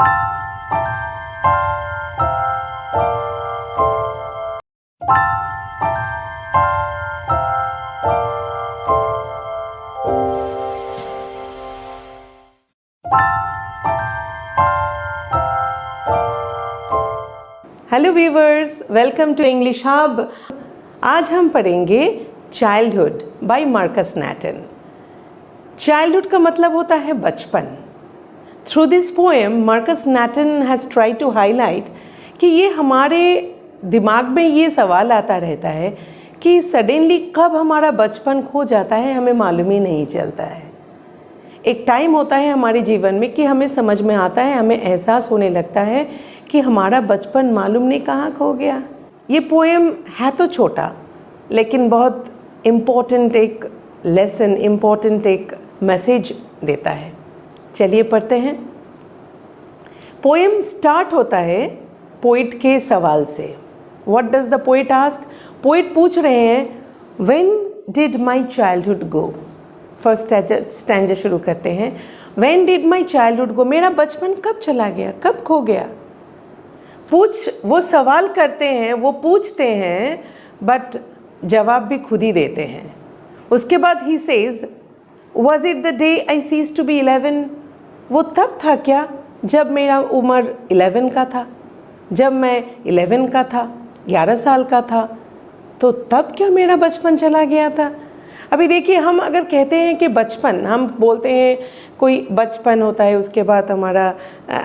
Hello viewers, welcome to English hub. आज हम पढ़ेंगे childhood by Marcus Natten. Childhood का मतलब होता है बचपन। Through this poem Marcus Natten has try to highlight कि ये हमारे दिमाग में ये सवाल आता रहता है कि सडनली कब हमारा बचपन खो जाता है, हमें मालूम ही नहीं चलता है। एक टाइम होता है हमारे जीवन में कि हमें समझ में आता है, हमें एहसास होने लगता है कि हमारा बचपन मालूम नहीं कहाँ खो गया। ये पोएम है तो छोटा, लेकिन बहुत इम्पोर्टेंट एक लेसन, इम्पोर्टेंट एक मैसेज देता है। चलिए पढ़ते हैं। पोएम स्टार्ट होता है पोइट के सवाल से। What does the poet ask? Poet पूछ रहे हैं, when did my childhood go. First stanza शुरू करते हैं, व्हेन डिड माई चाइल्डहुड गो, मेरा बचपन कब चला गया, कब खो गया। वो सवाल करते हैं, वो पूछते हैं, बट जवाब भी खुद ही देते हैं। उसके बाद ही says, was it the day I cease to be 11, वो तब था क्या जब मेरा उम्र 11 का था, जब मैं 11 का था, 11 साल का था, तो तब क्या मेरा बचपन चला गया था। अभी देखिए, हम अगर कहते हैं कि बचपन, हम बोलते हैं कोई बचपन होता है, उसके बाद हमारा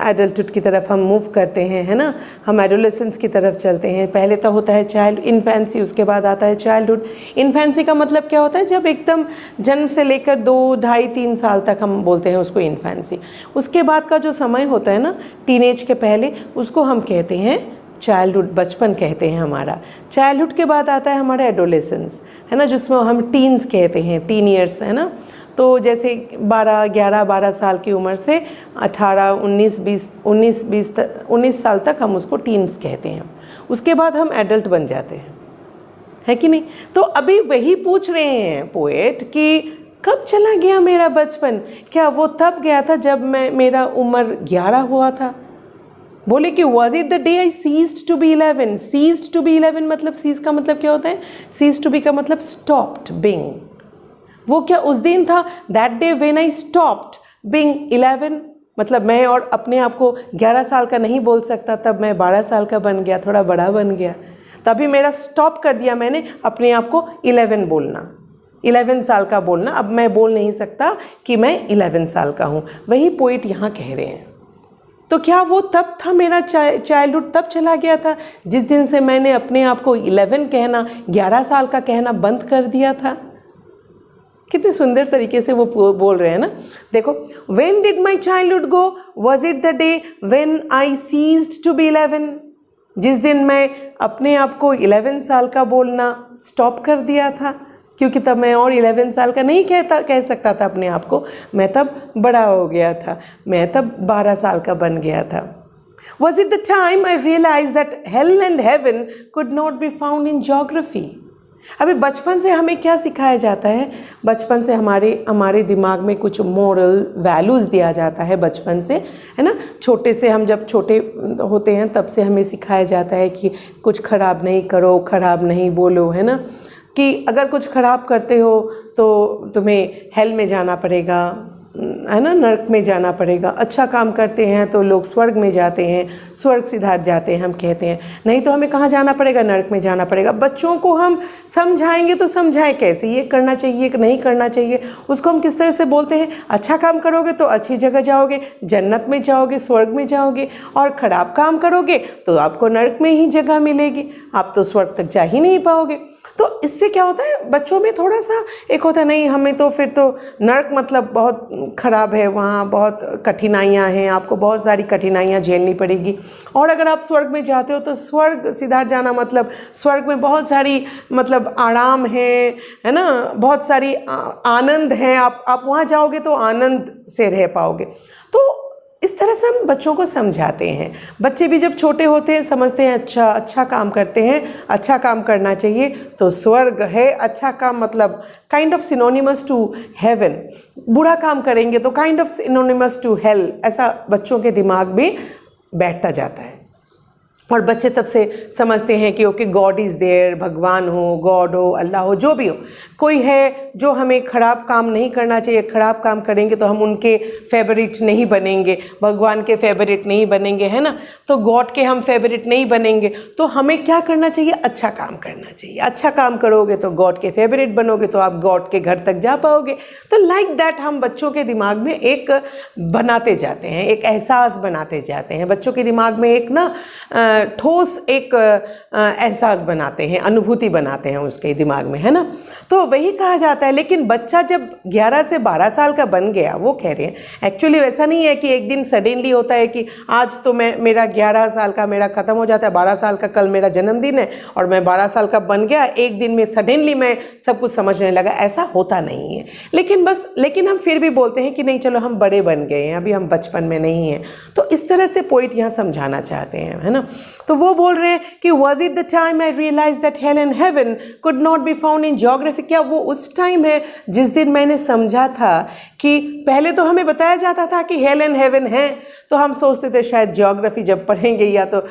एडल्टहुड की तरफ हम मूव करते हैं, है ना, हम एडोलेसेंस की तरफ चलते हैं। पहले तो होता है चाइल्ड इन्फेंसी, उसके बाद आता है चाइल्डहुड। इन्फेंसी का मतलब क्या होता है? जब एकदम जन्म से लेकर 2, ढाई, 3 साल तक हम बोलते हैं उसको इन्फेंसी। उसके बाद का जो समय होता है ना, टीनेज के पहले, उसको हम कहते हैं चाइल्डहुड, बचपन कहते हैं हमारा। चाइल्डहुड के बाद आता है हमारा एडोलेसेंस, है ना, जिसमें हम टीन्स कहते हैं, टीन ईयर्स, है ना। तो जैसे 12 साल की उम्र से 18, 19 साल तक हम उसको टीन्स कहते हैं। उसके बाद हम एडल्ट बन जाते हैं, है कि नहीं। तो अभी वही पूछ रहे हैं पोएट कि कब चला गया मेरा बचपन, क्या वो तब गया था जब मेरा उम्र 11 हुआ था। बोले कि was it the day I ceased to be 11। Ceased to be 11 मतलब, सीज का मतलब क्या होता है? सीज टू बी का मतलब स्टॉप्ड बीइंग। वो क्या उस दिन था? That day when I stopped being 11, मतलब मैं और अपने आप को 11 साल का नहीं बोल सकता, तब मैं 12 साल का बन गया, थोड़ा बड़ा बन गया, तभी मेरा स्टॉप कर दिया मैंने अपने आप को 11 बोलना, 11 साल का बोलना। अब मैं बोल नहीं सकता कि मैं 11 साल का हूँ। वही पोइट यहाँ कह रहे हैं। तो क्या वो तब था, मेरा चाइल्डहुड तब चला गया था जिस दिन से मैंने अपने आप को 11 कहना, 11 साल का कहना बंद कर दिया था। कितने सुंदर तरीके से वो बोल रहे हैं ना। देखो, when did my childhood go, was it the day when I ceased to be 11, जिस दिन मैं अपने आप को 11 साल का बोलना स्टॉप कर दिया था, क्योंकि तब मैं और 11 साल का नहीं कह सकता था अपने आप को, मैं तब बड़ा हो गया था, मैं तब 12 साल का बन गया था। Was it the time I realized that hell and heaven could not be found in geography? अभी बचपन से हमें क्या सिखाया जाता है? बचपन से हमारे दिमाग में कुछ मॉरल वैल्यूज़ दिया जाता है बचपन से, है ना। छोटे से, हम जब छोटे होते हैं तब से हमें सिखाया जाता है कि कुछ खराब नहीं करो, खराब नहीं बोलो, है ना, कि अगर कुछ खराब करते हो तो तुम्हें हेल में जाना पड़ेगा, है ना, नरक में जाना पड़ेगा। अच्छा काम करते हैं तो लोग स्वर्ग में जाते हैं, स्वर्ग सिधार जाते हैं हम कहते हैं, नहीं तो हमें कहाँ जाना पड़ेगा? नरक में जाना पड़ेगा। बच्चों को हम समझाएंगे तो समझाएं कैसे, ये करना चाहिए कि नहीं करना चाहिए, उसको हम किस तरह से बोलते हैं? अच्छा काम करोगे तो अच्छी जगह जाओगे, जन्नत में जाओगे, स्वर्ग में जाओगे, और ख़राब काम करोगे तो आपको नरक में ही जगह मिलेगी, आप तो स्वर्ग तक जा ही नहीं पाओगे। तो इससे क्या होता है, बच्चों में थोड़ा सा एक होता है, नहीं हमें तो फिर तो नरक मतलब बहुत ख़राब है, वहाँ बहुत कठिनाइयाँ हैं, आपको बहुत सारी कठिनाइयाँ झेलनी पड़ेगी। और अगर आप स्वर्ग में जाते हो तो स्वर्ग सिधार जाना मतलब स्वर्ग में बहुत सारी मतलब आराम है ना, बहुत सारी आनंद है, आप वहाँ जाओगे तो आनंद से रह पाओगे। तो इस तरह से हम बच्चों को समझाते हैं। बच्चे भी जब छोटे होते हैं समझते हैं अच्छा काम करते हैं, अच्छा काम करना चाहिए तो स्वर्ग है। अच्छा काम मतलब kind of synonymous to heaven. बुरा काम करेंगे तो kind of synonymous to hell. ऐसा बच्चों के दिमाग में बैठता जाता है और बच्चे तब से समझते हैं कि ओके गॉड इज़ देयर, भगवान हो, गॉड हो, अल्लाह हो, जो भी हो, कोई है जो हमें ख़राब काम नहीं करना चाहिए। ख़राब काम करेंगे तो हम उनके फेवरेट नहीं बनेंगे, भगवान के फेवरेट नहीं बनेंगे, है ना। तो गॉड के हम फेवरेट नहीं बनेंगे तो हमें क्या करना चाहिए, अच्छा काम करना चाहिए। अच्छा काम करोगे तो गॉड के फेवरेट बनोगे तो आप गॉड के घर तक जा पाओगे। तो लाइक दैट हम बच्चों के दिमाग में एक बनाते जाते हैं, एक एहसास बनाते जाते हैं। बच्चों के दिमाग में एक ना ठोस एक एहसास बनाते हैं, अनुभूति बनाते हैं उसके दिमाग में, है ना। तो वही कहा जाता है। लेकिन बच्चा जब 11 से 12 साल का बन गया, वो कह रहे हैं एक्चुअली वैसा नहीं है कि एक दिन सडनली होता है कि आज तो मेरा 11 साल का मेरा ख़त्म हो जाता है, 12 साल का कल मेरा जन्मदिन है और मैं 12 साल का बन गया, एक दिन में सडनली मैं सब कुछ समझने लगा। ऐसा होता नहीं है। लेकिन हम फिर भी बोलते हैं कि नहीं चलो हम बड़े बन गए हैं, अभी हम बचपन में नहीं हैं। तो इस तरह से पोइट यहाँ समझाना चाहते हैं, है ना। तो वो बोल रहे हैं कि was it the time I realized that hell and heaven could not be found in geography। क्या वो उस टाइम है जिस दिन मैंने समझा था कि पहले तो हमें बताया जाता था कि hell and heaven है, तो हम सोचते थे शायद ज्योग्राफी जब पढ़ेंगे या तो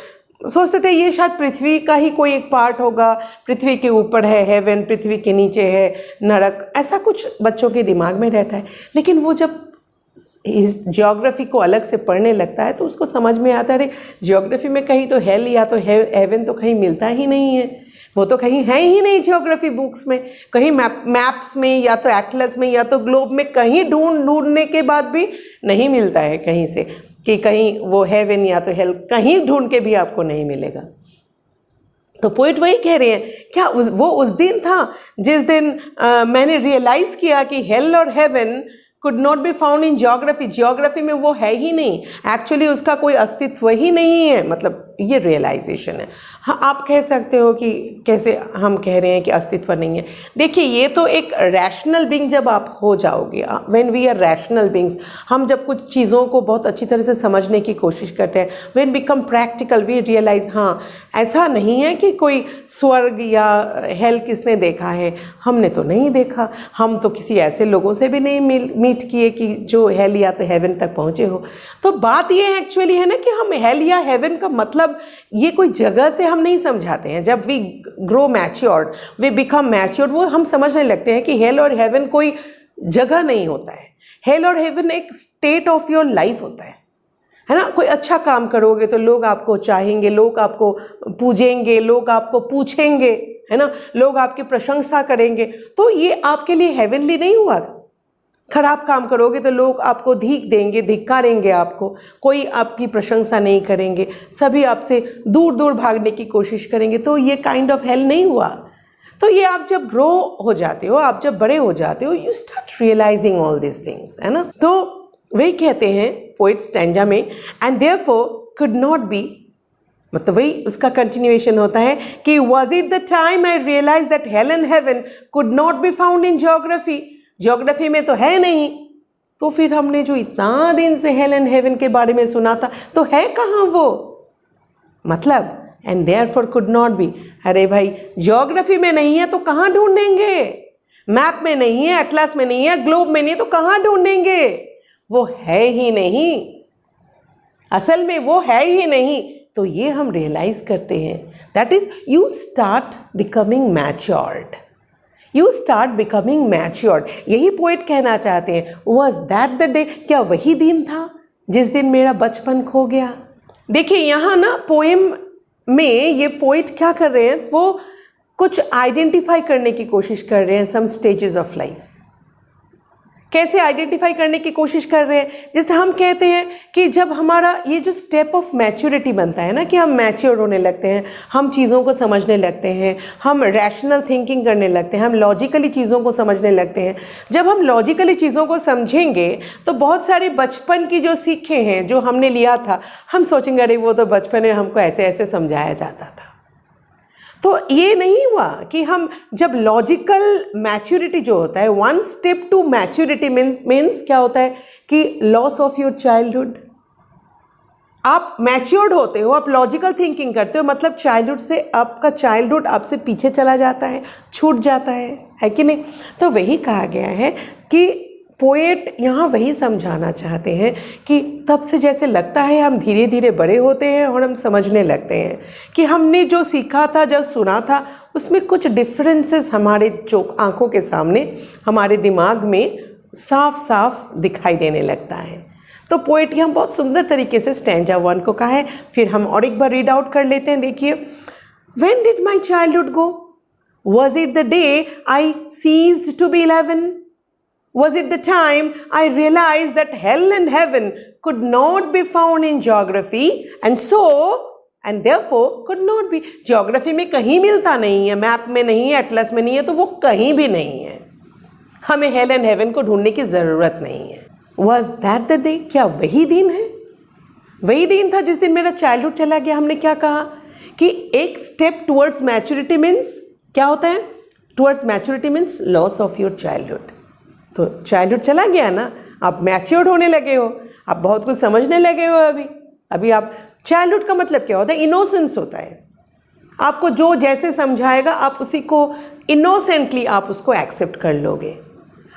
सोचते थे ये शायद पृथ्वी का ही कोई एक पार्ट होगा, पृथ्वी के ऊपर है हेवन, पृथ्वी के नीचे है नरक, ऐसा कुछ बच्चों के दिमाग में रहता है। लेकिन वो जब इस ज्योग्राफी को अलग से पढ़ने लगता है तो उसको समझ में आता है अरे ज्योग्राफी में कहीं तो हेल या तो हेवन तो कहीं मिलता ही नहीं है, वो तो कहीं है ही नहीं ज्योग्राफी बुक्स में, कहीं मैप्स में या तो एटलस में या तो ग्लोब में कहीं ढूंढने के बाद भी नहीं मिलता है कहीं से कि कहीं वो हेवन या तो हेल, कहीं ढूंढ के भी आपको नहीं मिलेगा। तो पोइट वही कह रहे हैं, क्या वो उस दिन था जिस दिन मैंने रियलाइज़ किया कि हेल और heaven could not be found in geography। Geography में वो है ही नहीं, एक्चुअली उसका कोई अस्तित्व ही नहीं है। मतलब ये रियलाइजेशन है। हाँ, आप कह सकते हो कि कैसे हम कह रहे हैं कि अस्तित्व नहीं है। देखिए ये तो एक रैशनल बीइंग जब आप हो जाओगे, when we are rational beings, हम जब कुछ चीज़ों को बहुत अच्छी तरह से समझने की कोशिश करते हैं, when become practical we realise हाँ ऐसा नहीं है कि कोई स्वर्ग या हेल किसने देखा है, हमने तो नहीं देखा, हम तो किसी ऐसे लोगों से भी नहीं मीट किए कि जो हेल या तो हेवन तक पहुँचे हो। तो बात ये एक्चुअली है ना कि हम हेल या हेवन का मतलब ये कोई जगह से हम नहीं समझाते हैं। जब we grow matured, we become matured, वो हम समझने लगते हैं कि हेल और हेवन कोई जगह नहीं होता है। हेल और हेवन एक स्टेट ऑफ योर लाइफ होता है ना। कोई अच्छा काम करोगे तो लोग आपको चाहेंगे, लोग आपको पूजेंगे, लोग आपको पूछेंगे, है ना, लोग आपकी प्रशंसा करेंगे, तो ये आपके लिए हेवनली नहीं हुआ। खराब काम करोगे तो लोग आपको धीक देंगे, धिक्कारेंगे आपको, कोई आपकी प्रशंसा नहीं करेंगे, सभी आपसे दूर दूर भागने की कोशिश करेंगे, तो ये काइंड ऑफ हेल नहीं हुआ। तो ये आप जब ग्रो हो जाते हो, आप जब बड़े हो जाते हो, you start realising all this things, है ना। तो वही कहते हैं पोइट स्टैंजा में, and therefore could not be, मतलब वही उसका कंटिन्यूएशन होता है कि was it the time I realized that hell and heaven could not be found in geography। Geography में तो है नहीं, तो फिर हमने जो इतना दिन से हेल एंड हेवन के बारे में सुना था तो है कहाँ वो, मतलब and therefore could not B. अरे भाई ज्योग्राफी में नहीं है तो कहाँ ढूंढेंगे, मैप में नहीं है, एटलस में नहीं है, ग्लोब में नहीं है, तो कहाँ ढूंढेंगे, वो है ही नहीं, असल में वो है ही नहीं। तो ये हम रियलाइज करते हैं, that is you start becoming matured, you start becoming matured. यही पोइट कहना चाहते हैं, वॉज दैट द डे, क्या वही दिन था जिस दिन मेरा बचपन खो गया। देखिए यहाँ ना पोएम में ये पोइट क्या कर रहे हैं, वो कुछ आइडेंटिफाई करने की कोशिश कर रहे हैं, सम स्टेजेस ऑफ लाइफ। कैसे आइडेंटिफाई करने की कोशिश कर रहे हैं, जैसे हम कहते हैं कि जब हमारा ये जो स्टेप ऑफ मैच्योरिटी बनता है ना, कि हम मैच्योर होने लगते हैं, हम चीज़ों को समझने लगते हैं, हम रैशनल थिंकिंग करने लगते हैं, हम लॉजिकली चीज़ों को समझने लगते हैं। जब हम लॉजिकली चीज़ों को समझेंगे तो बहुत सारी बचपन की जो सीखें हैं जो हमने लिया था, हम सोचेंगे अरे वो तो बचपन में हमको ऐसे ऐसे समझाया जाता था। तो ये नहीं हुआ कि हम जब लॉजिकल मैच्योरिटी जो होता है, one step to maturity means क्या होता है कि लॉस ऑफ योर चाइल्डहुड, आप मैच्योर्ड होते हो, आप लॉजिकल थिंकिंग करते हो, मतलब चाइल्डहुड से आपका चाइल्डहुड आपसे पीछे चला जाता है, छूट जाता है कि नहीं। तो वही कहा गया है कि पोएट यहाँ वही समझाना चाहते हैं कि तब से जैसे लगता है हम धीरे धीरे बड़े होते हैं और हम समझने लगते हैं कि हमने जो सीखा था, जो सुना था, उसमें कुछ डिफरेंसेस हमारे जो आँखों के सामने, हमारे दिमाग में साफ साफ दिखाई देने लगता है। तो पोएट यहाँ बहुत सुंदर तरीके से स्टैंजा 1 को कहा है। फिर हम और एक बार रीड आउट कर लेते हैं। देखिए, When did my childhood go? Was it the day I ceased to be 11? Was it the time I realized that hell and heaven could not be found in geography and therefore could not be? Geography में कहीं मिलता नहीं है, map में नहीं है, Atlas में नहीं है, तो वो कहीं भी नहीं है। हमें हेल एंड हेवन को ढूंढने की ज़रूरत नहीं है। Was that the day? क्या वही दिन है? वही दिन था जिस दिन मेरा चाइल्डहुड चला गया। हमने क्या कहा कि एक स्टेप टुवर्ड्स मैच्योरिटी मीन्स क्या होता है? Towards maturity means loss of your childhood. तो चाइल्डहुड चला गया ना, आप मैच्योर्ड होने लगे हो, आप बहुत कुछ समझने लगे हो। अभी आप, चाइल्डहुड का मतलब क्या होता है? इनोसेंस होता है। आपको जो जैसे समझाएगा आप उसी को इनोसेंटली आप उसको एक्सेप्ट कर लोगे।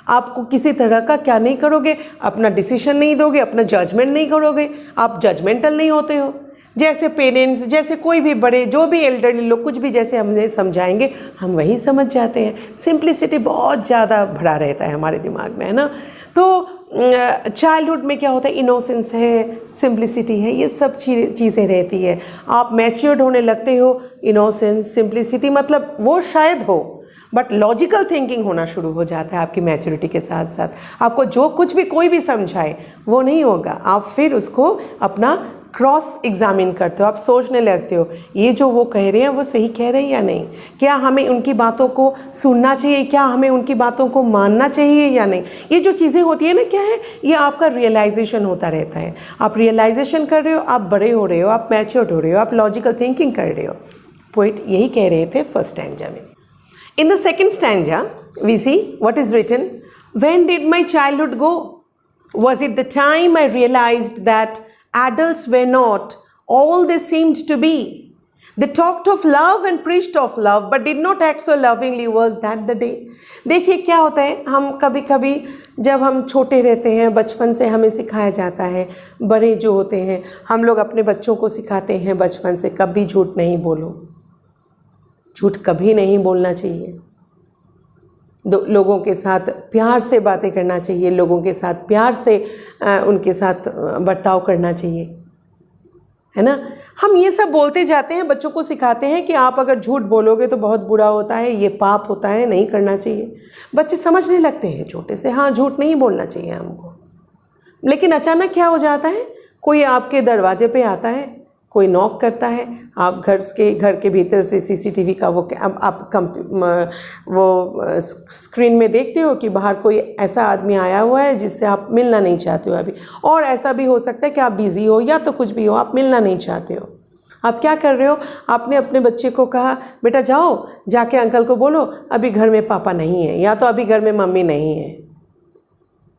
आपको किसी तरह का क्या नहीं करोगे, अपना डिसीजन नहीं दोगे, अपना जजमेंट नहीं करोगे, आप जजमेंटल नहीं होते हो। जैसे पेरेंट्स, जैसे कोई भी बड़े, जो भी एल्डरली लोग कुछ भी जैसे हमें समझाएंगे हम वही समझ जाते हैं। सिंप्लिसिटी बहुत ज़्यादा भरा रहता है हमारे दिमाग में, है ना। तो चाइल्डहुड में क्या होता है? इनोसेंस है, सिंप्लिसिटी है, ये सब चीज़ें रहती है। आप मैच्योर्ड होने लगते हो, इनोसेंस, सिंप्लिसिटी, मतलब वो शायद हो, बट लॉजिकल थिंकिंग होना शुरू हो जाता है आपकी मैच्योरिटी के साथ साथ। आपको जो कुछ भी कोई भी समझाए वो नहीं होगा, आप फिर उसको अपना क्रॉस एग्जामिन करते हो, आप सोचने लगते हो ये जो वो कह रहे हैं वो सही कह रहे हैं या नहीं, क्या हमें उनकी बातों को सुनना चाहिए, क्या हमें उनकी बातों को मानना चाहिए या नहीं। ये जो चीज़ें होती है ना, क्या है, ये आपका रियलाइजेशन होता रहता है। आप रियलाइजेशन कर रहे हो, आप बड़े हो रहे हो, आप मैच्योर्ड हो रहे हो, आप लॉजिकल थिंकिंग कर रहे हो। पोइट यही कह रहे थे फर्स्ट स्टैंजा में। In the second stanza, we see what is written. When did my childhood go? Was it the time I realized that adults were not all they seemed to be? They talked of love and preached of love, but did not act so lovingly. Was that the day? देखिए क्या होता है, हम कभी कभी जब हम छोटे रहते हैं, बचपन से हमें सिखाया जाता है, बड़े जो होते हैं, हम लोग अपने बच्चों को सिखाते हैं बचपन से, कभी झूठ नहीं बोलो, झूठ कभी नहीं बोलना चाहिए, लोगों के साथ प्यार से बातें करना चाहिए, लोगों के साथ प्यार से उनके साथ बर्ताव करना चाहिए, है ना। हम ये सब बोलते जाते हैं, बच्चों को सिखाते हैं कि आप अगर झूठ बोलोगे तो बहुत बुरा होता है, ये पाप होता है, नहीं करना चाहिए। बच्चे समझने लगते हैं छोटे से, हाँ झूठ नहीं बोलना चाहिए हमको। लेकिन अचानक क्या हो जाता है, कोई आपके दरवाजे पे आता है, कोई नॉक करता है, आप घर के भीतर से सीसीटीवी का आप वो स्क्रीन में देखते हो कि बाहर कोई ऐसा आदमी आया हुआ है जिससे आप मिलना नहीं चाहते हो अभी, और ऐसा भी हो सकता है कि आप बिज़ी हो या तो कुछ भी हो, आप मिलना नहीं चाहते हो। आप क्या कर रहे हो, आपने अपने बच्चे को कहा बेटा जाओ जाके अंकल को बोलो अभी घर में पापा नहीं है, या तो अभी घर में मम्मी नहीं है।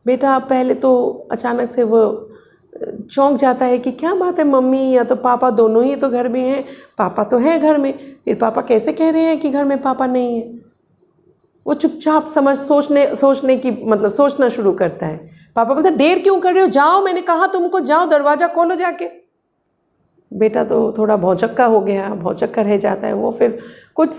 बेटा आप पहले तो अचानक से वो चौंक जाता है कि क्या बात है, मम्मी या तो पापा दोनों ही तो घर में हैं, पापा तो हैं घर में, फिर पापा कैसे कह रहे हैं कि घर में पापा नहीं है। वो चुपचाप सोचने की मतलब सोचना शुरू करता है। पापा मतलब देर क्यों कर रहे हो, जाओ मैंने कहा तुमको, जाओ दरवाज़ा खोलो जाके। बेटा तो थोड़ा भौचक्का हो गया, भौचक्का रह जाता है वो, फिर कुछ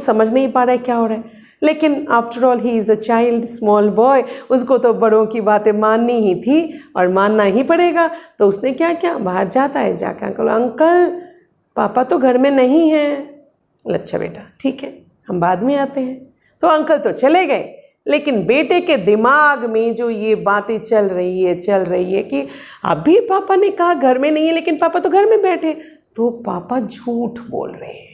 समझ नहीं पा रहा है क्या हो रहा है। लेकिन after all he is a child, small boy, उसको तो बड़ों की बातें माननी ही थी और मानना ही पड़ेगा। तो उसने क्या किया, बाहर जाता है, जाकर अंकल पापा तो घर में नहीं हैं। अच्छा बेटा ठीक है, हम बाद में आते हैं। तो अंकल तो चले गए, लेकिन बेटे के दिमाग में जो ये बातें चल रही है कि अभी पापा ने कहा घर में नहीं है, लेकिन पापा तो घर में बैठे, तो पापा झूठ बोल रहे हैं।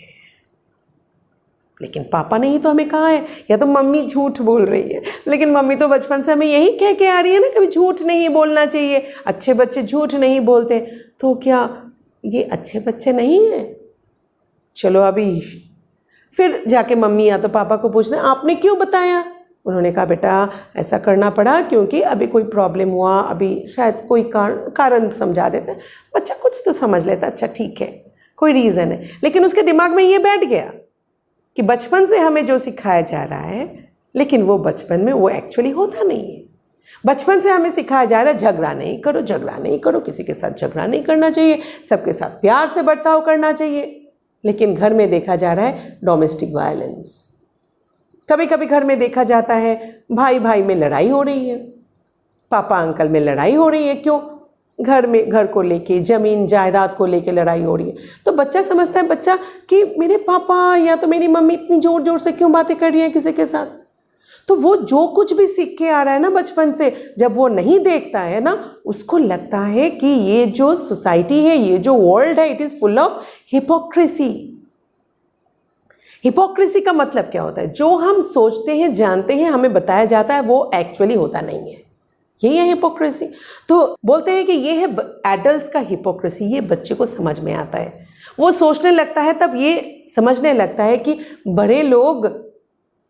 लेकिन पापा ने ही तो हमें कहा है, या तो मम्मी झूठ बोल रही है, लेकिन मम्मी तो बचपन से हमें यही कह के आ रही है ना, कभी झूठ नहीं बोलना चाहिए, अच्छे बच्चे झूठ नहीं बोलते। तो क्या ये अच्छे बच्चे नहीं हैं? चलो अभी फिर जाके मम्मी या तो पापा को पूछना, आपने क्यों बताया, उन्होंने कहा बेटा ऐसा करना पड़ा क्योंकि अभी कोई प्रॉब्लम हुआ, अभी शायद कोई कारण समझा देते हैं। बच्चा कुछ तो समझ लेता, अच्छा ठीक है कोई रीज़न है, लेकिन उसके दिमाग में ये बैठ गया कि बचपन से हमें जो सिखाया जा रहा है, लेकिन वो बचपन में वो एक्चुअली होता नहीं है। बचपन से हमें सिखाया जा रहा है झगड़ा नहीं करो, झगड़ा नहीं करो, किसी के साथ झगड़ा नहीं करना चाहिए, सबके साथ प्यार से बर्ताव करना चाहिए। लेकिन घर में देखा जा रहा है डोमेस्टिक वायलेंस। कभी कभी घर में देखा जाता है भाई भाई में लड़ाई हो रही है, पापा अंकल में लड़ाई हो रही है। क्यों? घर में, घर को लेके, ज़मीन जायदाद को लेके लड़ाई हो रही है। तो बच्चा समझता है बच्चा कि मेरे पापा या तो मेरी मम्मी इतनी ज़ोर ज़ोर से क्यों बातें कर रही हैं किसी के साथ। तो वो जो कुछ भी सीख के आ रहा है ना बचपन से, जब वो नहीं देखता है ना, उसको लगता है कि ये जो सोसाइटी है, ये जो वर्ल्ड है, it is full of hypocrisy. Hypocrisy का मतलब क्या होता है? जो हम सोचते हैं, जानते हैं, हमें बताया जाता है, वो एक्चुअली होता नहीं है। यही है हिपोक्रेसी। तो बोलते हैं कि ये है एडल्ट्स का हिपोक्रेसी। ये बच्चे को समझ में आता है, वो सोचने लगता है, तब ये समझने लगता है कि बड़े लोग,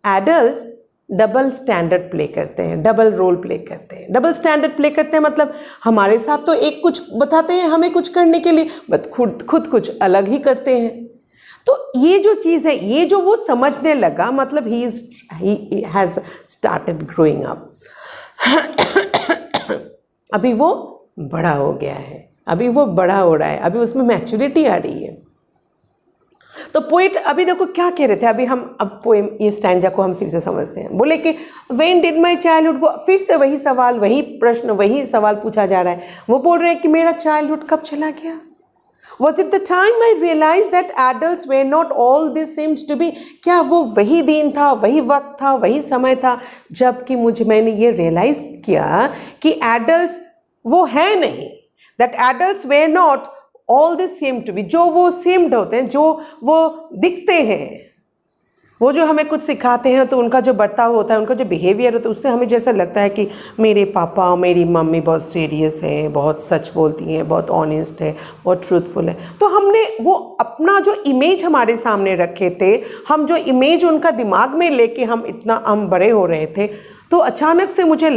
एडल्ट्स डबल स्टैंडर्ड प्ले करते हैं, डबल रोल प्ले करते हैं। डबल स्टैंडर्ड प्ले करते हैं मतलब हमारे साथ तो एक कुछ बताते हैं हमें कुछ करने के लिए, बट खुद कुछ अलग ही करते हैं। तो ये जो चीज़ है, ये जो वो समझने लगा, मतलब he has started growing up. अभी वो बड़ा हो गया है, अभी वो बड़ा हो रहा है, अभी उसमें मैच्योरिटी आ रही है। तो पोएट अभी देखो क्या कह रहे थे, अभी हम अब पोएम, ये स्टैंजा को हम फिर से समझते हैं। बोले कि व्हेन डिड माई चाइल्डहुड गो, फिर से वही सवाल, वही प्रश्न, वही सवाल पूछा जा रहा है। वो बोल रहे हैं कि मेरा चाइल्डहुड कब चला गया? Was it the time I realized that adults were not all this seems to be? क्या वो वही दिन था, वही वक्त था, वही समय था जबकि मैंने ये रियलाइज किया कि एडल्ट्स वो है नहीं, that adults were not all this seem to be, जो वो seemed होते हैं, जो वो दिखते हैं, वो जो हमें कुछ सिखाते हैं, तो उनका जो बर्ताव होता है, उनका जो बिहेवियर होता है, उससे हमें जैसा लगता है कि मेरे पापा, मेरी मम्मी बहुत सीरियस है, बहुत सच बोलती हैं, बहुत ऑनेस्ट है, बहुत ट्रूथफुल है। तो हमने वो अपना जो इमेज हमारे सामने रखे थे, हम जो इमेज उनका दिमाग में लेके हम बड़े हो रहे थे, तो अचानक से मुझे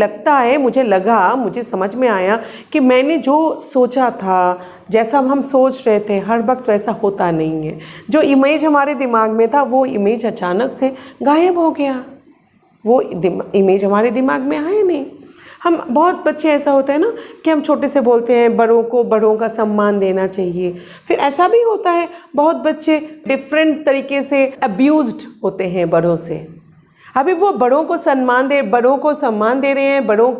समझ में आया कि मैंने जो सोचा था, जैसा हम सोच रहे थे, हर वक्त वैसा होता नहीं है। जो इमेज हमारे दिमाग में था, वो इमेज अचानक से गायब हो गया। वो इमेज हमारे दिमाग में आया नहीं। हम बहुत बच्चे ऐसा होता है ना कि हम छोटे से बोलते हैं बड़ों का सम्मान देना चाहिए। फिर ऐसा भी होता है बहुत बच्चे डिफरेंट तरीके से अब्यूज्ड होते हैं बड़ों से। अभी वो बड़ों को सम्मान दे रहे हैं, बड़ों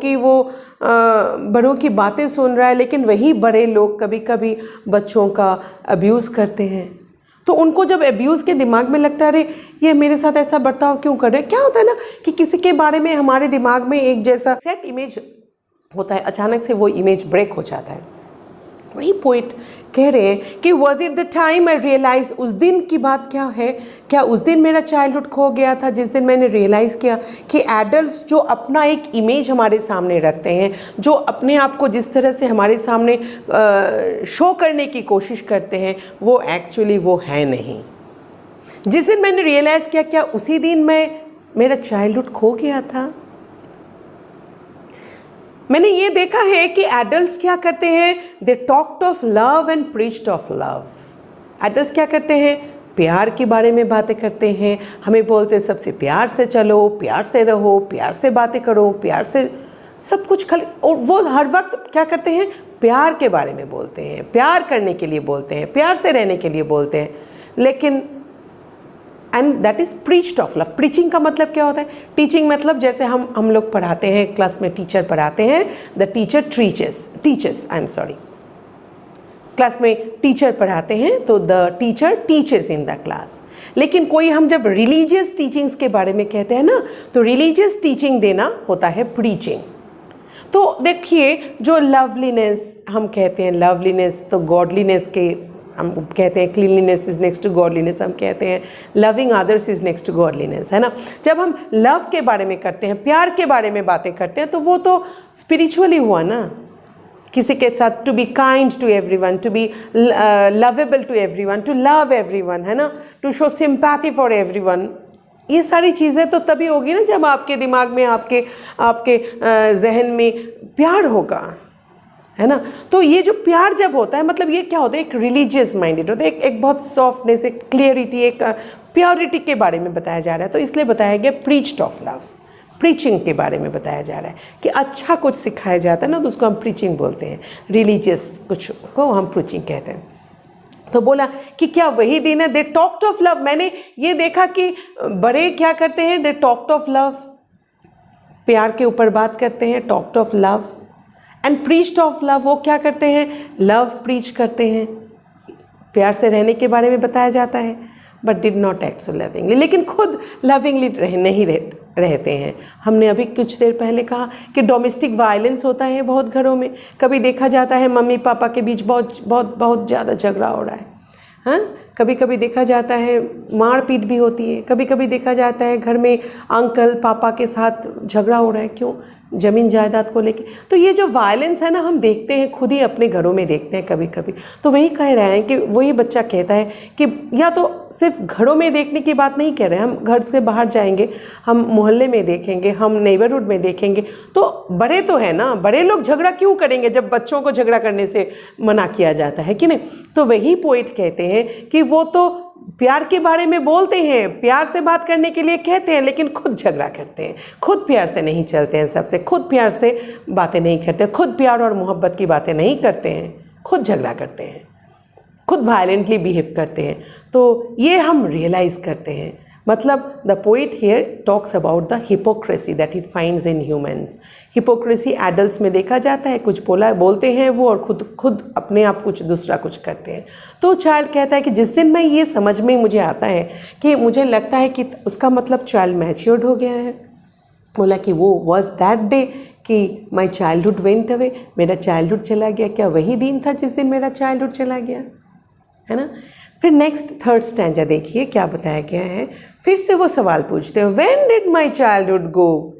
की बातें सुन रहा है, लेकिन वही बड़े लोग कभी कभी बच्चों का अब्यूज़ करते हैं। तो उनको जब अब्यूज़ के दिमाग में लगता है अरे ये मेरे साथ ऐसा बर्ताव क्यों कर रहे हैं। क्या होता है ना कि किसी के बारे में हमारे दिमाग में एक जैसा सेट इमेज होता है, अचानक से वो इमेज ब्रेक हो जाता है। वही पोइट कह रहे हैं कि was it the time I realise, उस दिन की बात क्या है, क्या उस दिन मेरा चाइल्डहुड खो गया था जिस दिन मैंने रियलाइज़ किया कि एडल्ट्स जो अपना एक इमेज हमारे सामने रखते हैं, जो अपने आप को जिस तरह से हमारे सामने शो करने की कोशिश करते हैं, वो एक्चुअली वो है नहीं। जिस दिन मैंने रियलाइज़ किया, क्या उसी दिन मेरा चाइल्डहुड खो गया था। मैंने ये देखा है कि एडल्ट्स क्या करते हैं, they talked of love and preached of love. Adults क्या करते हैं, प्यार के बारे में बातें करते हैं, हमें बोलते हैं सबसे प्यार से चलो, प्यार से रहो, प्यार से बातें करो, प्यार से सब कुछ और वो हर वक्त क्या करते हैं, प्यार के बारे में बोलते हैं, प्यार करने के लिए बोलते हैं, प्यार से रहने के लिए बोलते हैं। लेकिन and that is preached of love. Preaching का मतलब क्या होता है? टीचिंग मतलब जैसे हम लोग पढ़ाते हैं, क्लास में टीचर पढ़ाते हैं, द टीचर क्लास में टीचर पढ़ाते हैं तो the teacher teaches in the class. लेकिन हम जब रिलीजियस टीचिंग्स के बारे में कहते हैं ना, तो रिलीजियस टीचिंग देना होता है प्रीचिंग। तो देखिए, जो लवलीनेस हम कहते हैं, लवलीनेस तो गॉडलीनेस के हम कहते हैं, cleanliness is next to godliness, हम कहते हैं loving others is next to godliness, है ना। जब हम लव के बारे में करते हैं, प्यार के बारे में बातें करते हैं, तो वो तो स्पिरिचुअली हुआ ना। किसी के साथ to be kind to everyone, to be lovable to everyone, to love everyone, है ना, to show sympathy for everyone, ये सारी चीज़ें तो तभी होगी ना जब आपके दिमाग में, आपके आपके जहन में प्यार होगा, है ना। तो ये जो प्यार जब होता है, मतलब ये क्या होता है, एक रिलीजियस माइंडेड होता है, एक बहुत सॉफ्टनेस, एक क्लियरिटी, एक प्योरिटी के बारे में बताया जा रहा है। तो इसलिए बताया गया प्रीच्ड ऑफ लव, प्रीचिंग के बारे में बताया जा रहा है कि अच्छा कुछ सिखाया जाता है ना, तो उसको हम प्रीचिंग बोलते हैं, रिलीजियस कुछ को हम प्रीचिंग कहते हैं। तो बोला कि क्या वही दिन है, दे टॉक्ड ऑफ लव। मैंने ये देखा कि बड़े क्या करते हैं, दे टॉक्ड ऑफ लव, प्यार के ऊपर बात करते हैं, talked of love. And preached of love, वो क्या करते हैं, लव प्रीच करते हैं, प्यार से रहने के बारे में बताया जाता है, but did not act so lovingly, लेकिन खुद लविंगली नहीं रहते हैं। हमने अभी कुछ देर पहले कहा कि डोमेस्टिक वायलेंस होता है बहुत घरों में, कभी देखा जाता है मम्मी पापा के बीच बहुत ज़्यादा झगड़ा हो रहा है, हाँ, कभी कभी देखा जाता है मारपीट भी होती है, कभी कभी देखा जाता है घर में अंकल पापा के साथ झगड़ा हो रहा है, क्यों, ज़मीन जायदाद को लेके। तो ये जो वायलेंस है ना, हम देखते हैं, खुद ही अपने घरों में देखते हैं कभी कभी। तो वही कह रहे हैं कि वही बच्चा कहता है कि या तो सिर्फ घरों में देखने की बात नहीं कह रहे हैं, हम घर से बाहर जाएंगे, हम मोहल्ले में देखेंगे, हम नेबरहुड में देखेंगे, तो बड़े तो है ना, बड़े लोग झगड़ा क्यों करेंगे जब बच्चों को झगड़ा करने से मना किया जाता है कि नहीं। तो वही पोइट कहते हैं कि वो तो प्यार के बारे में बोलते हैं, प्यार से बात करने के लिए कहते हैं, लेकिन खुद झगड़ा करते हैं, खुद प्यार से नहीं चलते हैं सबसे, खुद प्यार से बातें नहीं करते, खुद प्यार और मोहब्बत की बातें नहीं करते हैं, खुद झगड़ा करते हैं, खुद वायलेंटली बिहेव करते हैं। तो ये हम रियलाइज़ करते हैं। मतलब the poet here talks about the hypocrisy that he finds in humans. Hypocrisy adults में देखा जाता है, कुछ बोलते हैं वो और खुद अपने आप कुछ दूसरा कुछ करते हैं। तो चाइल्ड कहता है कि जिस दिन मैं ये समझ में मुझे आता है कि मुझे लगता है कि उसका मतलब चाइल्ड मैच्योर्ड हो गया है। बोला कि वो वॉज दैट डे कि माई चाइल्डहुड वेंट अवे, मेरा चाइल्डहुड चला गया। क्या वही दिन था जिस दिन मेरा चाइल्डहुड चला गया, है ना। फिर नेक्स्ट थर्ड स्टैंजा देखिए क्या बताया गया है। फिर से वो सवाल पूछते हैं, when did my childhood go,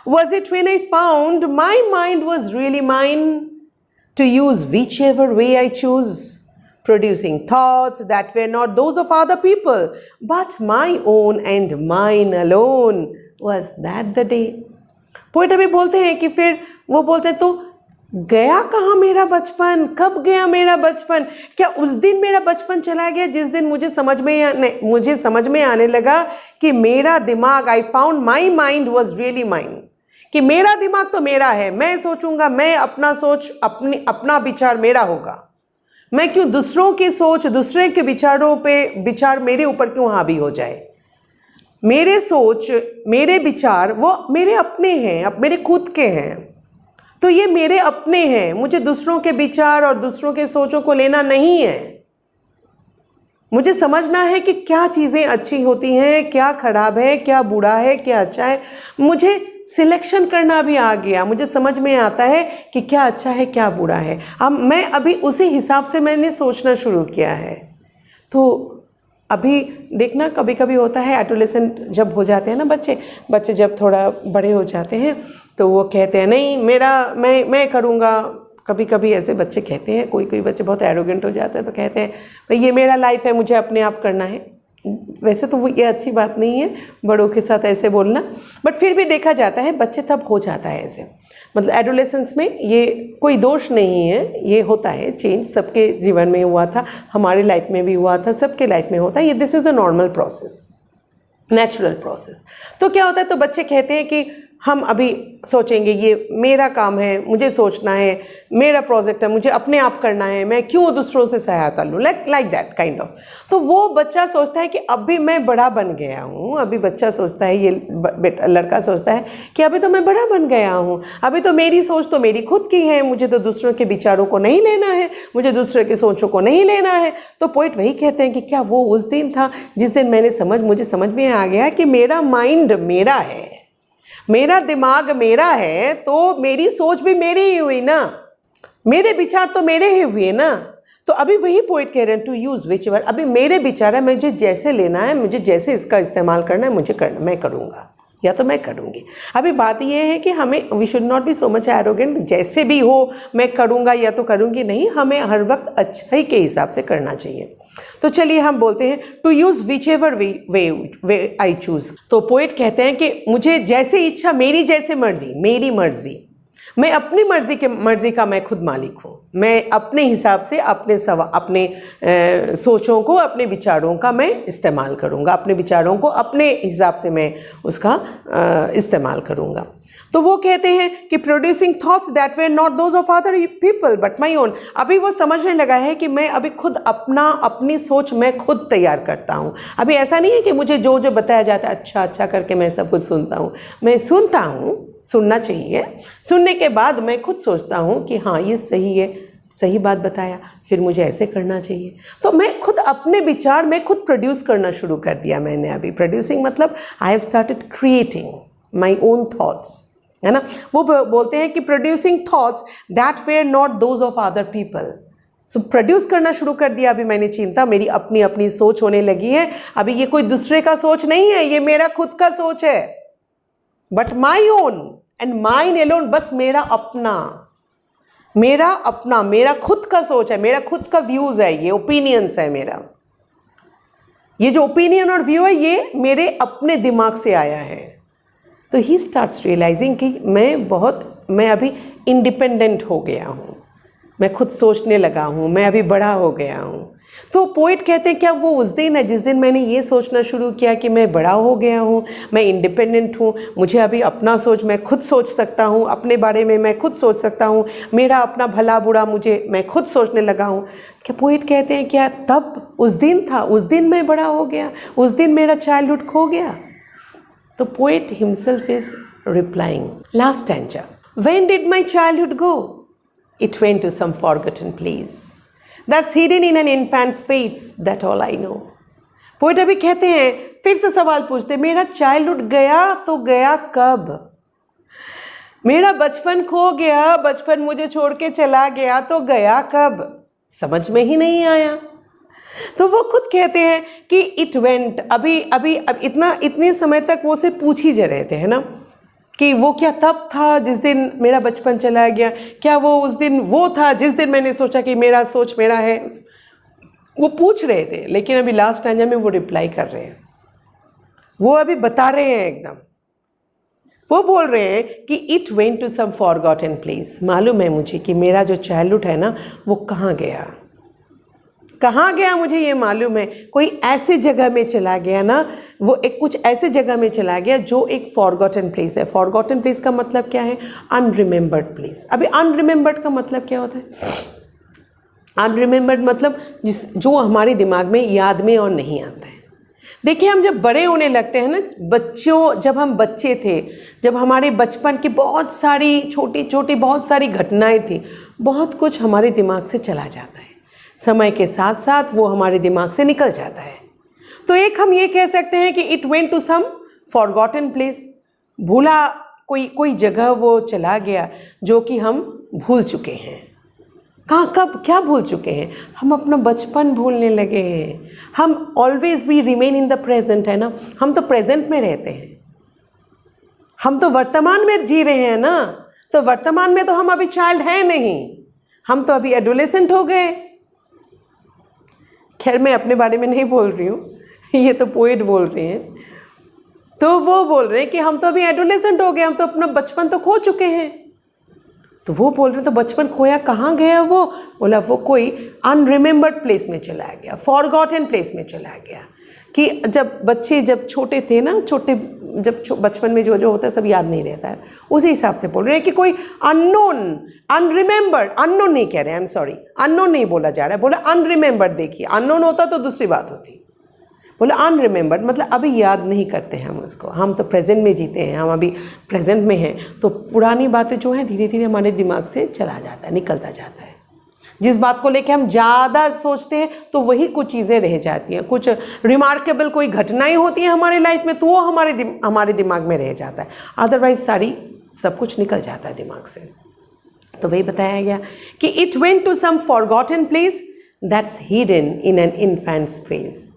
was it when I found my mind was really mine to use whichever way I choose, producing thoughts that were not those of other people but my own and mine alone, was that the day। Poet अभी बोलते हैं कि फिर वो बोलते हैं तो गया कहाँ मेरा बचपन, कब गया मेरा बचपन, क्या उस दिन मेरा बचपन चला गया जिस दिन मुझे समझ में आने लगा कि मेरा दिमाग, आई found my mind was really mine, कि मेरा दिमाग तो मेरा है, मैं सोचूंगा, मैं अपना सोच, अपना विचार मेरा होगा, मैं क्यों दूसरों की सोच, दूसरे के विचारों पे विचार मेरे ऊपर क्यों हावी हो जाए। मेरे सोच, मेरे विचार वो मेरे अपने हैं, अब मेरे खुद के हैं, तो ये मेरे अपने हैं, मुझे दूसरों के विचार और दूसरों के सोचों को लेना नहीं है। मुझे समझना है कि क्या चीज़ें अच्छी होती हैं, क्या खराब है, क्या बुरा है, क्या अच्छा है। मुझे सिलेक्शन करना भी आ गया, मुझे समझ में आता है कि क्या अच्छा है, क्या बुरा है। अब मैं अभी उसी हिसाब से मैंने सोचना शुरू किया है। तो अभी देखना कभी कभी होता है, एडोलेसेंट जब हो जाते हैं ना बच्चे जब थोड़ा बड़े हो जाते हैं तो वो कहते हैं नहीं मैं करूँगा। कभी कभी ऐसे बच्चे कहते हैं, कोई बच्चे बहुत एरोगेंट हो जाते हैं तो कहते हैं भाई ये मेरा लाइफ है, मुझे अपने आप करना है। वैसे तो वो ये अच्छी बात नहीं है बड़ों के साथ ऐसे बोलना, बट फिर भी देखा जाता है बच्चे तब हो जाता है ऐसे। मतलब एडोलेसेंस में ये कोई दोष नहीं है, ये होता है चेंज, सबके जीवन में हुआ था, हमारे लाइफ में भी हुआ था, सबके लाइफ में होता है ये। This is the normal process, natural process. तो क्या होता है, तो बच्चे कहते हैं कि हम अभी सोचेंगे ये मेरा काम है, मुझे सोचना है, मेरा प्रोजेक्ट है, मुझे अपने आप करना है, मैं क्यों दूसरों से सहायता लूँ, लाइक दैट काइंड ऑफ। तो वो बच्चा सोचता है कि अभी मैं बड़ा बन गया हूँ। अभी बच्चा सोचता है, ये लड़का सोचता है कि अभी तो मैं बड़ा बन गया हूँ, अभी तो मेरी सोच तो मेरी खुद की है, मुझे तो दूसरों के विचारों को नहीं लेना है, मुझे दूसरे के सोचों को नहीं लेना है। तो पोइट वही कहते हैं कि क्या वो उस दिन था जिस दिन मुझे समझ में आ गया कि मेरा माइंड मेरा है, मेरा दिमाग मेरा है, तो मेरी सोच भी मेरी ही हुई ना, मेरे विचार तो मेरे ही हुए ना। तो अभी वही पोइट कह रहे हैं टू यूज़ विच एवर, अभी मेरे विचार है, मुझे जैसे लेना है, मुझे जैसे इसका इस्तेमाल करना है, मुझे करना, मैं करूँगा। या तो मैं करूँगी। अभी बात ये है कि हमें we should not be so much arrogant, जैसे भी हो मैं करूँगा या तो करूँगी नहीं, हमें हर वक्त अच्छाई के हिसाब से करना चाहिए। तो चलिए हम बोलते हैं to use whichever way I choose. तो पोएट कहते हैं कि मुझे जैसे इच्छा, मेरी जैसे मर्जी, मेरी मर्जी, मैं अपनी मर्जी का मैं खुद मालिक हूँ। मैं अपने हिसाब से अपने सोचों को, अपने विचारों का मैं इस्तेमाल करूँगा, अपने विचारों को अपने हिसाब से मैं उसका इस्तेमाल करूँगा। तो वो कहते हैं कि producing thoughts that were not those of other people but my own. अभी वो समझने लगा है कि मैं अभी खुद अपनी सोच मैं खुद तैयार करता हूँ। अभी ऐसा नहीं है कि मुझे जो जो बताया जाता है अच्छा अच्छा करके मैं सब कुछ सुनता हूँ। मैं सुनता हूँ, सुनना चाहिए, सुनने के बाद मैं खुद सोचता हूँ कि हाँ ये सही है, सही बात बताया, फिर मुझे ऐसे करना चाहिए। तो मैं खुद अपने विचार मैं खुद प्रोड्यूस करना शुरू कर दिया मैंने। अभी प्रोड्यूसिंग मतलब I have started creating my own thoughts, है ना। वो बोलते हैं कि producing thoughts that were not those of other people. So produce करना शुरू कर दिया अभी मैंने चिंता, मेरी अपनी अपनी सोच होने लगी है। अभी ये कोई दूसरे का सोच नहीं है, ये मेरा खुद का सोच है, but my own and mine alone, बस मेरा अपना, मेरा खुद का सोच है, मेरा खुद का व्यूज़ है, ये ओपिनियंस है मेरा। ये जो ओपिनियन और व्यू है ये मेरे अपने दिमाग से आया है। तो ही स्टार्ट्स रियलाइजिंग कि मैं अभी इंडिपेंडेंट हो गया हूँ, मैं खुद सोचने लगा हूँ, मैं अभी बड़ा हो गया हूँ। तो पोइट कहते हैं क्या वो उस दिन है जिस दिन मैंने ये सोचना शुरू किया कि मैं बड़ा हो गया हूँ, मैं इंडिपेंडेंट हूँ, मुझे अभी अपना सोच मैं खुद सोच सकता हूँ, अपने बारे में मैं खुद सोच सकता हूँ, मेरा अपना भला बुरा मैं खुद सोचने लगा हूँ। क्या पोइट कहते हैं क्या तब उस दिन था, उस दिन मैं बड़ा हो गया, उस दिन मेरा चाइल्डहुड खो गया? तो poet himself is replying, last stanza, when did my childhood go? It went to some forgotten place that's hidden in an infant's face, that all I know. poet अभी कहते हैं, फिर से सवाल पूछते, मेरा चाइल्डहुड गया तो गया कब? मेरा बचपन खो गया, बचपन मुझे छोड़ के चला गया तो गया कब? समझ में ही नहीं आया। तो वो खुद कहते हैं कि इट वेंट, अब इतने समय तक वो सिर्फ पूछ ही जा रहे थे, है ना, कि वो क्या तब था जिस दिन मेरा बचपन चला गया? क्या वो उस दिन वो था जिस दिन मैंने सोचा कि मेरा सोच मेरा है? वो पूछ रहे थे, लेकिन अभी लास्ट स्टैंजा में वो रिप्लाई कर रहे हैं, वो अभी बता रहे हैं एकदम। वो बोल रहे हैं कि it went to some forgotten place. मालूम है मुझे कि मेरा जो चाइल्डहुड है ना वो कहाँ गया, कहाँ गया मुझे ये मालूम है। कोई ऐसी जगह में चला गया ना, वो कुछ ऐसे जगह में चला गया जो एक फॉरगॉटन प्लेस है। फॉरगॉटन प्लेस का मतलब क्या है? Unremembered place. अभी अनरिमेंबर्ड का मतलब क्या होता है? अनरिमेंबर्ड मतलब जो हमारे दिमाग में याद में और नहीं आता है। देखिए हम जब बड़े होने लगते हैं ना, जब हम बच्चे थे, जब हमारे बचपन की बहुत सारी छोटी छोटी बहुत सारी घटनाएं थी, बहुत कुछ हमारे दिमाग से चला जाता है, समय के साथ साथ वो हमारे दिमाग से निकल जाता है। तो एक हम ये कह सकते हैं कि it went to some forgotten place, भूला कोई जगह वो चला गया जो कि हम भूल चुके हैं। कहाँ कब क्या भूल चुके हैं? हम अपना बचपन भूलने लगे हैं। हम always we remain in the present, है ना, हम तो प्रेजेंट में रहते हैं, हम तो वर्तमान में जी रहे हैं ना। तो वर्तमान में तो हम अभी चाइल्ड हैं नहीं, हम तो अभी एडोलेसेंट हो गए। खैर मैं अपने बारे में नहीं बोल रही हूँ, ये तो पोएट बोल रहे हैं। तो वो बोल रहे हैं कि हम तो अभी एडोलेसेंट हो गए, हम तो अपना बचपन तो खो चुके हैं। तो वो बोल रहे हैं तो बचपन खोया कहाँ गया? वो बोला वो कोई अनरिमेंबर्ड प्लेस में चला गया, फॉरगॉटन प्लेस में चला गया। कि जब छोटे थे ना, बचपन में जो होता है सब याद नहीं रहता है, उसी हिसाब से बोल रहे हैं कि कोई अननोन, अनरिमेंबर्ड, अननोन नहीं कह रहे हैं, आई एम सॉरी, अननोन नहीं बोला जा रहा है, बोला अनरिमेंबर्ड। देखिए अननोन होता तो दूसरी बात होती, बोला अनरिमेंबर्ड मतलब अभी याद नहीं करते हैं हम उसको। हम तो प्रेजेंट में जीते हैं, हम अभी प्रेजेंट में हैं, तो पुरानी बातें जो हैं धीरे धीरे हमारे दिमाग से चला जाता है, निकलता जाता है। जिस बात को लेके हम ज़्यादा सोचते हैं तो वही कुछ चीज़ें रह जाती हैं, कुछ रिमार्केबल कोई घटनाएं होती हैं हमारे लाइफ में तो वो हमारे दिमाग में रह जाता है, अदरवाइज सब कुछ निकल जाता है दिमाग से। तो वही बताया गया कि it went to some forgotten place that's hidden in an infant's face.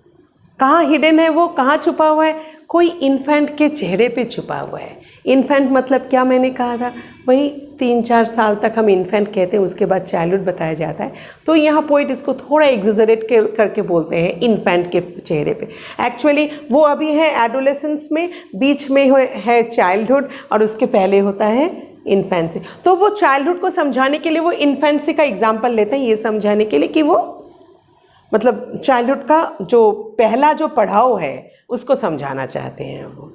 कहाँ हिडन है वो, कहाँ छुपा हुआ है? कोई इन्फेंट के चेहरे पे छुपा हुआ है। इन्फेंट मतलब क्या मैंने कहा था, वही 3-4 साल तक हम इन्फेंट कहते हैं, उसके बाद चाइल्डहुड बताया जाता है। तो यहाँ पोइट इसको थोड़ा एग्जेजरेट करके बोलते हैं इन्फेंट के चेहरे पे। एक्चुअली वो अभी है एडोलेसेंस में, बीच में है चाइल्डहुड और उसके पहले होता है इन्फेंसी। तो वो चाइल्डहुड को समझाने के लिए वो इन्फेंसी का एग्जाम्पल लेते हैं, ये समझाने के लिए कि वो मतलब चाइल्डहुड का जो पहला जो पड़ाव है उसको समझाना चाहते हैं। वो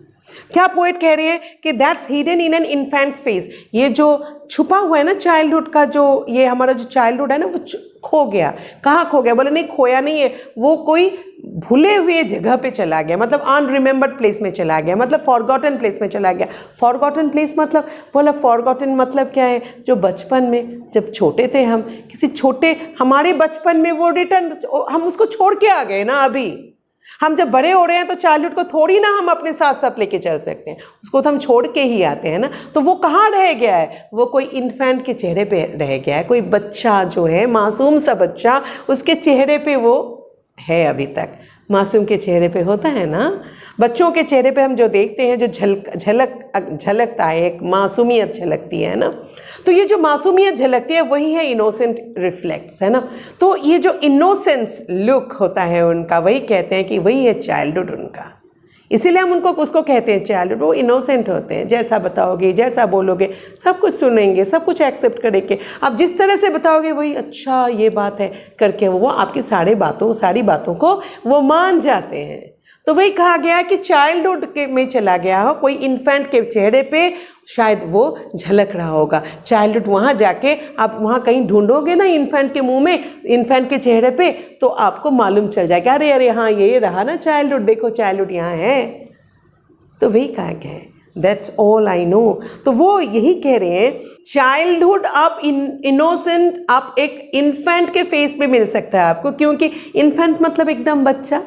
क्या पोएट कह रहे हैं कि that's hidden in an infant's face, ये जो छुपा हुआ है ना चाइल्डहुड का, जो ये हमारा जो चाइल्डहुड है ना वो खो गया। कहाँ खो गया? बोले नहीं खोया नहीं है, वो कोई भूले हुए जगह पे चला गया, मतलब अनरिमेंबर्ड प्लेस में चला गया, मतलब फॉरगॉटन प्लेस में चला गया। फॉरगॉटन प्लेस मतलब बोला फॉरगॉटन मतलब क्या है? जो बचपन में जब छोटे थे हम, किसी छोटे हमारे बचपन में वो रिटर्न हम उसको छोड़ के आ गए ना। अभी हम जब बड़े हो रहे हैं तो चाइल्डहुड को थोड़ी ना हम अपने साथ साथ लेके चल सकते हैं, उसको तो हम छोड़ के ही आते हैं ना। तो वो कहाँ रह गया है? वो कोई इन्फेंट के चेहरे पे रह गया है, कोई बच्चा जो है मासूम सा बच्चा, उसके चेहरे पे वो है अभी तक। मासूम के चेहरे पे होता है ना, बच्चों के चेहरे पे हम जो देखते हैं, जो झलकता है, एक मासूमियत झलकती है ना। तो ये जो मासूमियत झलकती है वही है इनोसेंट रिफ्लेक्ट्स, है ना। तो ये जो इनोसेंस लुक होता है उनका, वही कहते हैं कि वही है चाइल्डहुड उनका। इसीलिए हम उनको उसको कहते हैं चाइल्डहुड। वो इनोसेंट होते हैं, जैसा बताओगे, जैसा बोलोगे, सब कुछ सुनेंगे, सब कुछ एक्सेप्ट करेंगे। आप जिस तरह से बताओगे वही अच्छा ये बात है करके वो आपकी सारी बातों को वो मान जाते हैं। तो वही कहा गया कि चाइल्डहुड के में चला गया हो, कोई इन्फेंट के चेहरे पे शायद वो झलक रहा होगा। चाइल्डहुड वहाँ जाके आप वहाँ कहीं ढूंढोगे ना इन्फेंट के मुंह में, इन्फेंट के चेहरे पे, तो आपको मालूम चल जाएगा, अरे अरे हाँ ये रहा ना चाइल्डहुड, देखो चाइल्डहुड यहाँ है। तो वही कहा गया है, दैट्स ऑल आई नो। तो वो यही कह रहे हैं चाइल्डहुड आप इनोसेंट, आप एक इन्फेंट के फेस पे मिल सकता है आपको, क्योंकि इन्फेंट मतलब एकदम बच्चा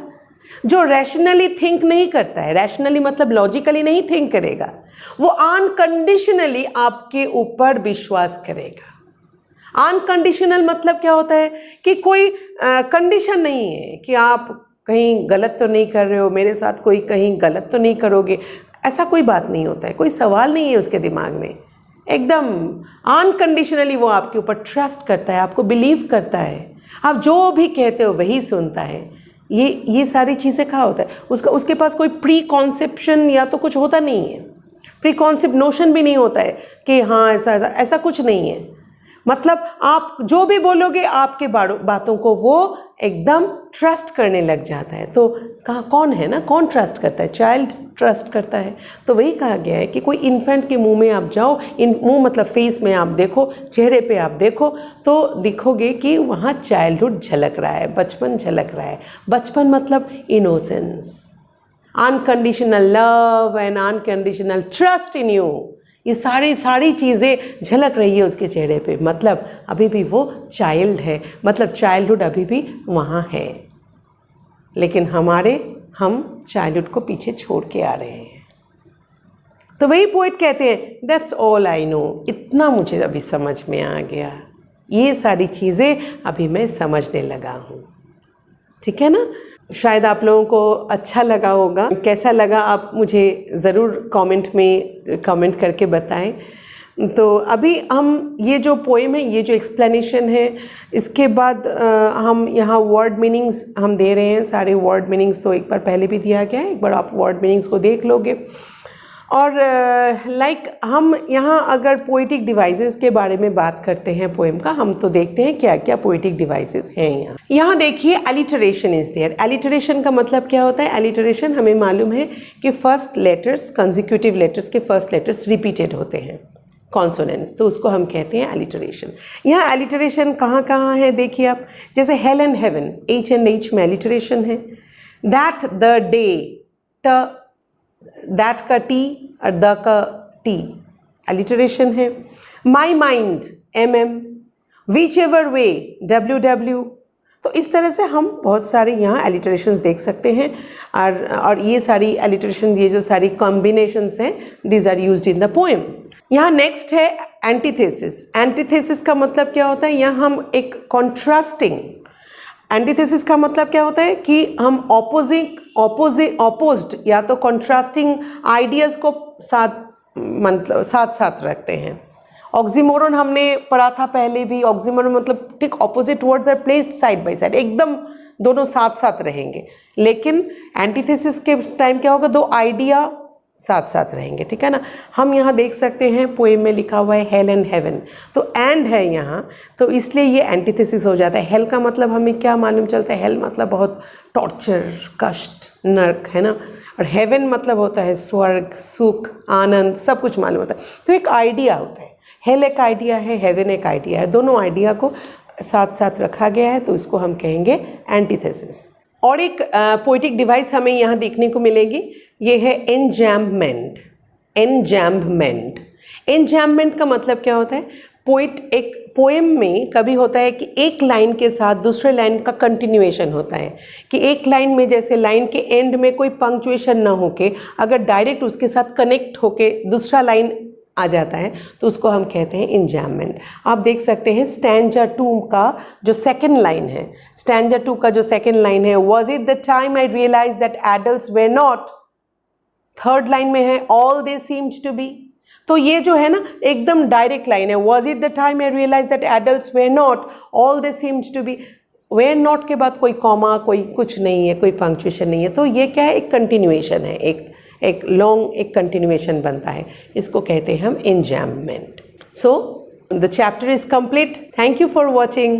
जो रैशनली थिंक नहीं करता है। रैशनली मतलब लॉजिकली नहीं थिंक करेगा, वो अनकंडीशनली आपके ऊपर विश्वास करेगा। अनकंडीशनल मतलब क्या होता है कि कोई कंडीशन नहीं है कि आप कहीं गलत तो नहीं कर रहे हो, मेरे साथ कोई कहीं गलत तो नहीं करोगे, ऐसा कोई बात नहीं होता है, कोई सवाल नहीं है उसके दिमाग में। एकदम अनकंडीशनली वो आपके ऊपर ट्रस्ट करता है, आपको बिलीव करता है, आप जो भी कहते हो वही सुनता है। ये सारी चीज़ें कहाँ होता है उसके पास कोई प्री कॉन्सेप्शन या तो कुछ होता नहीं है, प्री कॉन्सेप्ट नोशन भी नहीं होता है कि हाँ ऐसा कुछ नहीं है। मतलब आप जो भी बोलोगे आपके बातों को वो एकदम ट्रस्ट करने लग जाता है। तो कहाँ कौन है ना, कौन ट्रस्ट करता है? चाइल्ड ट्रस्ट करता है। तो वही कहा गया है कि कोई इन्फेंट के मुंह में आप जाओ, मुंह मतलब फेस में आप देखो, चेहरे पे आप देखो, तो दिखोगे कि वहाँ चाइल्डहुड झलक रहा है, बचपन झलक रहा है। बचपन मतलब innocence, unconditional love and unconditional trust in you, ये सारी चीज़ें झलक रही है उसके चेहरे पे। मतलब अभी भी वो चाइल्ड है, मतलब चाइल्डहुड अभी भी वहाँ है, लेकिन हम चाइल्डहुड को पीछे छोड़ के आ रहे हैं। तो वही पोएट कहते हैं दैट्स ऑल आई नो, इतना मुझे अभी समझ में आ गया, ये सारी चीज़ें अभी मैं समझने लगा हूँ। ठीक है ना। शायद आप लोगों को अच्छा लगा होगा, कैसा लगा आप मुझे ज़रूर कमेंट करके बताएं। तो अभी हम ये जो पोएम है, ये जो एक्सप्लेनेशन है, इसके बाद हम यहाँ वर्ड मीनिंग्स हम दे रहे हैं। सारे वर्ड मीनिंग्स तो एक बार पहले भी दिया गया है, एक बार आप वर्ड मीनिंग्स को देख लोगे। और हम यहाँ अगर पोइटिक डिवाइसेस के बारे में बात करते हैं पोएम का, हम तो देखते हैं क्या क्या पोइटिक डिवाइसेस हैं यहाँ देखिए एलिटरेशन इज देयर। एलिटरेशन का मतलब क्या होता है? एलिटरेशन हमें मालूम है कि फर्स्ट लेटर्स, कंसेक्यूटिव लेटर्स के फर्स्ट लेटर्स रिपीटेड होते हैं, कॉन्सोनेंट्स, तो उसको हम कहते हैं एलिटरेशन। यहाँ एलिटरेशन कहाँ कहाँ है देखिए आप, जैसे hello and heaven, H and H में एलिटरेशन है। दैट द डे, दैट का टी और द का टी एलिटरेशन है। My mind, MM, which ever way, WW। तो इस तरह से हम बहुत सारे यहाँ एलिटरेशंस देख सकते हैं। और ये सारी एलिटरेशन, ये जो सारी कॉम्बिनेशंस हैं, these are used in the poem. यहाँ नेक्स्ट है एंटीथेसिस। एंटीथेसिस का मतलब क्या होता है? यहाँ हम एक कॉन्ट्रास्टिंग, एंटीथेसिस का मतलब क्या होता है कि हम ऑपोजिट ऑपोज्ड या तो कॉन्ट्रास्टिंग आइडियाज़ को साथ साथ रखते हैं। ऑक्सीमोरन हमने पढ़ा था पहले भी। ऑक्सीमोरन मतलब ठीक opposite words are placed side by side, एकदम दोनों साथ साथ रहेंगे। लेकिन एंटीथेसिस के टाइम क्या होगा, दो आइडिया साथ साथ रहेंगे, ठीक है ना। हम यहाँ देख सकते हैं पोएम में लिखा हुआ है हेल एंड हेवन, तो एंड है यहाँ, तो इसलिए ये एंटीथेसिस हो जाता है। हेल का मतलब हमें क्या मालूम चलता है, हेल मतलब बहुत टॉर्चर, कष्ट, नर्क, है ना। और हेवन मतलब होता है स्वर्ग, सुख, आनंद, सब कुछ मालूम होता है। तो एक आइडिया होता है, हेल एक आइडिया है, हेवन एक आइडिया है, दोनों आइडिया को साथ साथ रखा गया है, तो इसको हम कहेंगे एंटीथेसिस। और एक पोइटिक डिवाइस हमें यहाँ देखने को मिलेगी, ये है एनजैम्पमेंट। एनजैम्पमेंट, एनजैम्पमेंट का मतलब क्या होता है, पोइट एक पोएम में कभी होता है कि एक लाइन के साथ दूसरे लाइन का कंटिन्यूएशन होता है, कि एक लाइन में जैसे लाइन के एंड में कोई पंक्चुएशन ना होके अगर डायरेक्ट उसके साथ कनेक्ट होके दूसरा लाइन आ जाता है, तो उसको हम कहते हैं एनजैम्पमेंट। आप देख सकते हैं स्टैंजा 2 का जो सेकंड लाइन है, स्टैंजा 2 का जो सेकंड लाइन है, was it the time I realise that adults were not. Third line में है all they seemed to be. तो ये जो है ना एकदम डायरेक्ट लाइन है, was it the time I realise that adults were not, all they seemed to be. Were not के बाद कोई कॉमा, कोई कुछ नहीं है, कोई पंक्चुएशन नहीं है, तो ये क्या है, एक कंटिन्यूएशन है, एक लॉन्ग एक कंटिन्यूएशन बनता है, इसको कहते हैं हम enjambment. So the chapter is complete. Thank you for watching.